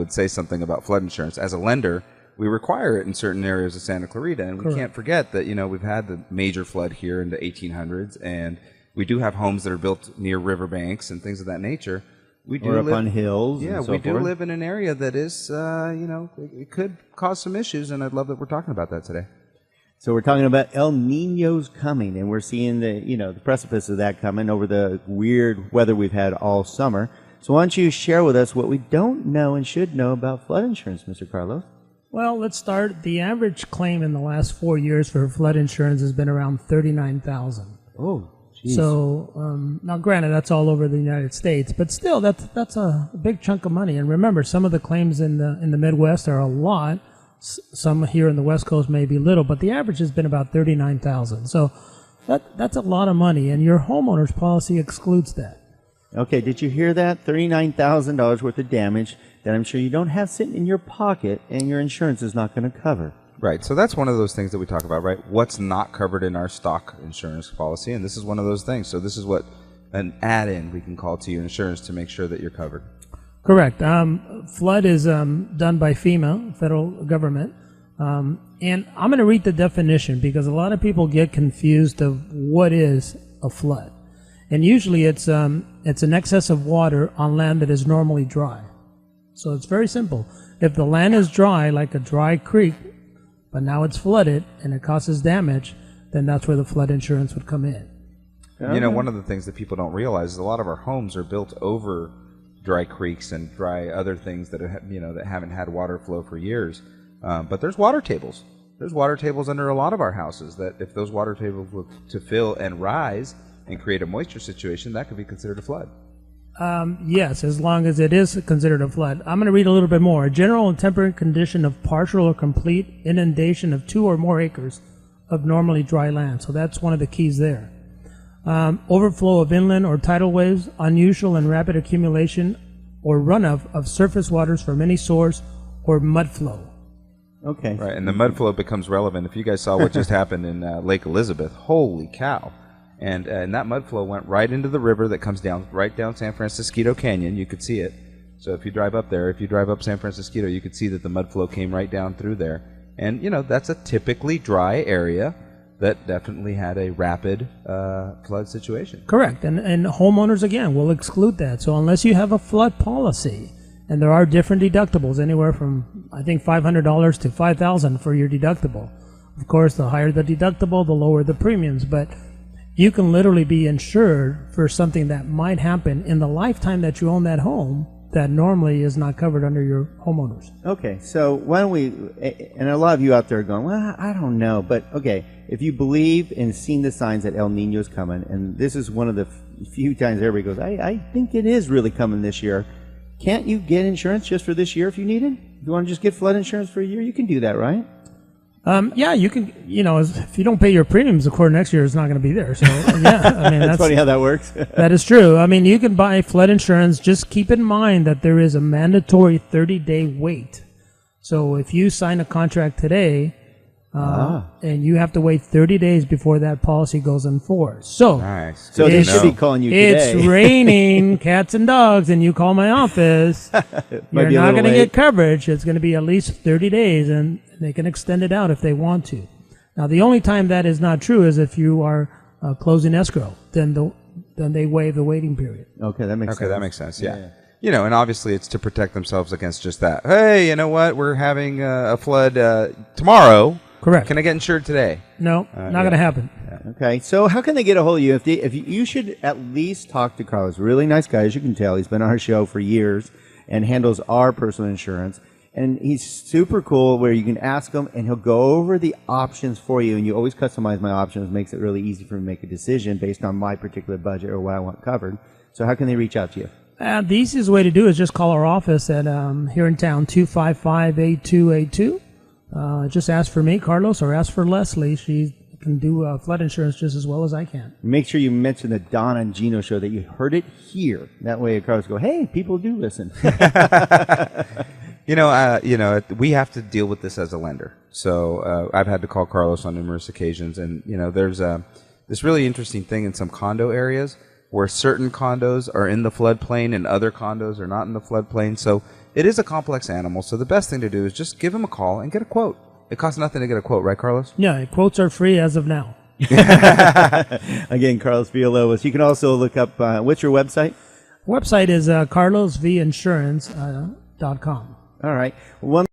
would say something about flood insurance. As a lender, we require it in certain areas of Santa Clarita, and we can't forget that, we've had the major flood here in the 1800s, and we do have homes that are built near riverbanks and things of that nature. We do live on hills. Yeah, and so we do forth. live in an area that is, it could cause some issues, and I'd love that we're talking about that today. So we're talking about El Nino's coming, and we're seeing the precipice of that coming over the weird weather we've had all summer. So why don't you share with us what we don't know and should know about flood insurance, Mr. Carlos? Well, let's start. The average claim in the last 4 years for flood insurance has been around $39,000. Oh, geez. So now, granted, that's all over the United States, but still, that's a big chunk of money. And remember, some of the claims in the Midwest are a lot. Some here in the West Coast may be little, but the average has been about $39,000. So that's a lot of money, and your homeowner's policy excludes that. Okay, did you hear that? $39,000 worth of damage that I'm sure you don't have sitting in your pocket, and your insurance is not going to cover. Right, so that's one of those things that we talk about, right? What's not covered in our stock insurance policy, and this is one of those things. So this is what an add-in we can call to your insurance to make sure that you're covered. Correct. Flood is done by FEMA, federal government. And I'm going to read the definition because a lot of people get confused of what is a flood. And usually it's an excess of water on land that is normally dry. So it's very simple. If the land is dry, like a dry creek, but now it's flooded and it causes damage, then that's where the flood insurance would come in. One of the things that people don't realize is a lot of our homes are built over dry creeks and dry other things that that haven't had water flow for years. But there's water tables. There's water tables under a lot of our houses that if those water tables were to fill and rise and create a moisture situation, that could be considered a flood. Yes, as long as it is considered a flood. I'm going to read a little bit more. A general and temporary condition of partial or complete inundation of 2 or more acres of normally dry land. So that's one of the keys there. Overflow of inland or tidal waves, unusual and rapid accumulation or runoff of surface waters from any source, or mud flow. Okay. Right, and the mud flow becomes relevant. If you guys saw what just happened in Lake Elizabeth, holy cow. And that mud flow went right into the river that comes down, right down San Francisco Canyon. You could see it. So if you drive up there, if you drive up San Francisco, you could see that the mud flow came right down through there. And, that's a typically dry area that definitely had a rapid flood situation. Correct. And homeowners, again, will exclude that. So unless you have a flood policy, and there are different deductibles, anywhere from, I think, $500 to $5,000 for your deductible. Of course, the higher the deductible, the lower the premiums. But you can literally be insured for something that might happen in the lifetime that you own that home that normally is not covered under your homeowners. Okay, so why don't we, and a lot of you out there are going, well, I don't know, but okay, if you believe and seen the signs that El Nino's coming, and this is one of the few times everybody goes, I think it is really coming this year, can't you get insurance just for this year if you need it? If you want to just get flood insurance for a year, you can do that, right? Yeah, you can, if you don't pay your premiums, the quarter next year is not going to be there. So, yeah, I mean, that's funny how that works. That is true. I mean, you can buy flood insurance. Just keep in mind that there is a mandatory 30-day wait. So if you sign a contract today, and you have to wait 30 days before that policy goes in force. So, nice. So they should be calling you today. It's raining cats and dogs, and you call my office. You're not going to get coverage. It's going to be at least 30 days, and they can extend it out if they want to. Now, the only time that is not true is if you are closing escrow. Then they waive the waiting period. Okay, that makes sense. Okay, that makes sense. Yeah. And obviously it's to protect themselves against just that. Hey, you know what? We're having a flood tomorrow. Correct. Can I get insured today? No, not going to happen. Okay, so how can they get a hold of you? If you should at least talk to Carlos. Really nice guy, as you can tell. He's been on our show for years and handles our personal insurance. And he's super cool where you can ask him, and he'll go over the options for you. And you always customize my options. Makes it really easy for me to make a decision based on my particular budget or what I want covered. So how can they reach out to you? The easiest way to do is just call our office at here in town, 255-8282. Just ask for me, Carlos, or ask for Leslie. She can do flood insurance just as well as I can. Make sure you mention the Don and Gino show that you heard it here. That way, Carlos go, hey, people do listen. We have to deal with this as a lender. So I've had to call Carlos on numerous occasions, and there's this really interesting thing in some condo areas where certain condos are in the floodplain and other condos are not in the floodplain. So it is a complex animal, so the best thing to do is just give him a call and get a quote. It costs nothing to get a quote, right, Carlos? Yeah, quotes are free as of now. Again, Carlos Villalobos. You can also look up, what's your website? Website is carlosvinsurance.com. All right. One